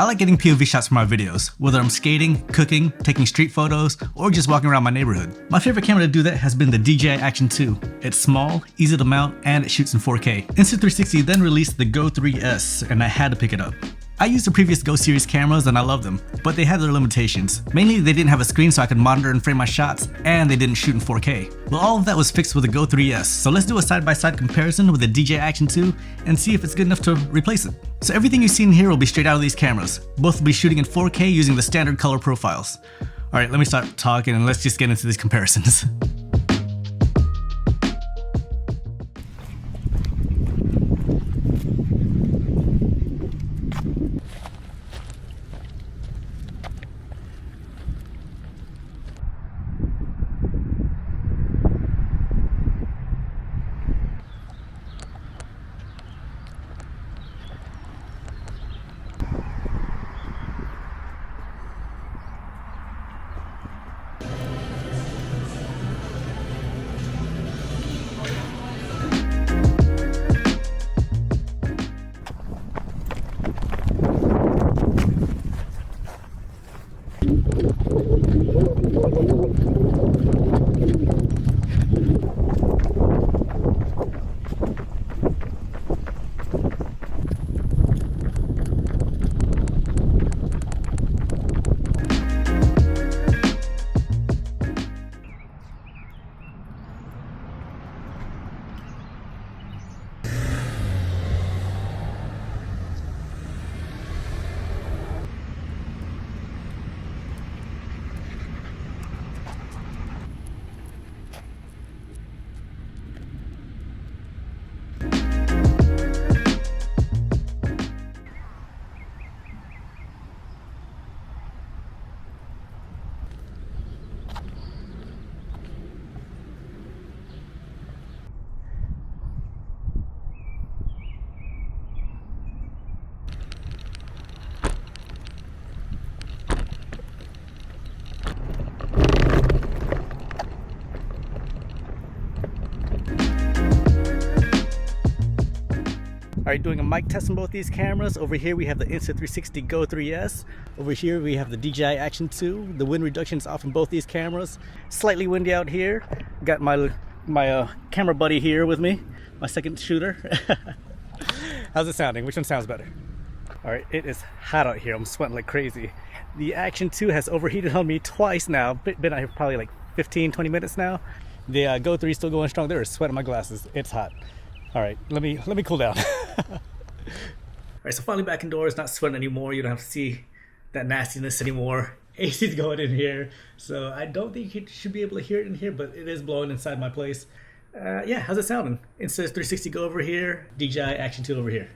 I like getting POV shots for my videos, whether I'm skating, cooking, taking street photos, or just walking around my neighborhood. My favorite camera to do that has been the DJI Action 2. It's small, easy to mount, and it shoots in 4K. Insta360 then released the GO 3S, and I had to pick it up. I used the previous GO series cameras and I love them, but they had their limitations. Mainly they didn't have a screen so I could monitor and frame my shots, and they didn't shoot in 4K. Well, all of that was fixed with the GO 3S, so let's do a side-by-side comparison with the DJI Action 2 and see if it's good enough to replace it. So everything you've seen here will be straight out of these cameras. Both will be shooting in 4K using the standard color profiles. Alright, let me start talking and let's just get into these comparisons. Alright, doing a mic test on both these cameras. Over here we have the Insta360 GO 3S. Over here we have the DJI Action 2. The wind reduction is off in both these cameras. Slightly windy out here. Got my camera buddy here with me, my second shooter. How's it sounding? Which one sounds better? Alright, it is hot out here. I'm sweating like crazy. The Action 2 has overheated on me twice now. Been out here probably like 15-20 minutes now. The GO 3 is still going strong. There is sweat in my glasses. It's hot. All right, let me cool down. All right, so finally back indoors, not sweating anymore. You don't have to see that nastiness anymore. AC's going in here, so I don't think you should be able to hear it in here, but it is blowing inside my place. Yeah, how's it sounding? Insta360 GO over here, DJI Action 2 over here.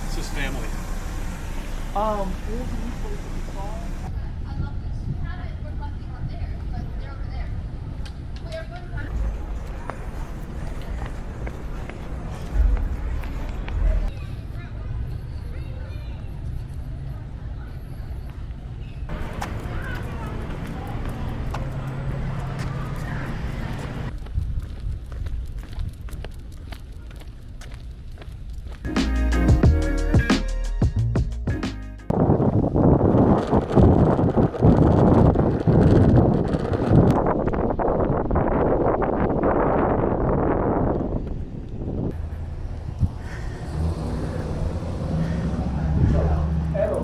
It's just family.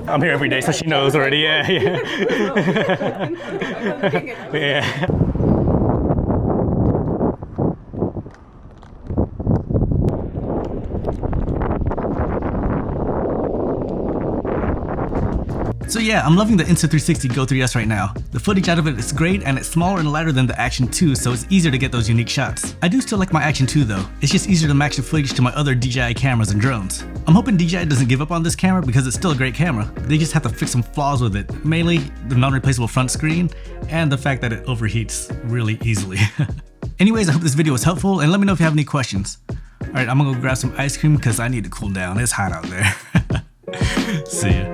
I'm here every day, so she knows already. Yeah, yeah. Yeah. So yeah, I'm loving the Insta360 GO 3S right now. The footage out of it is great, and it's smaller and lighter than the Action 2, so it's easier to get those unique shots. I do still like my Action 2 though. It's just easier to match the footage to my other DJI cameras and drones. I'm hoping DJI doesn't give up on this camera because it's still a great camera. They just have to fix some flaws with it, mainly the non-replaceable front screen and the fact that it overheats really easily. Anyways, I hope this video was helpful, and let me know if you have any questions. Alright, I'm gonna go grab some ice cream because I need to cool down. It's hot out there. See ya.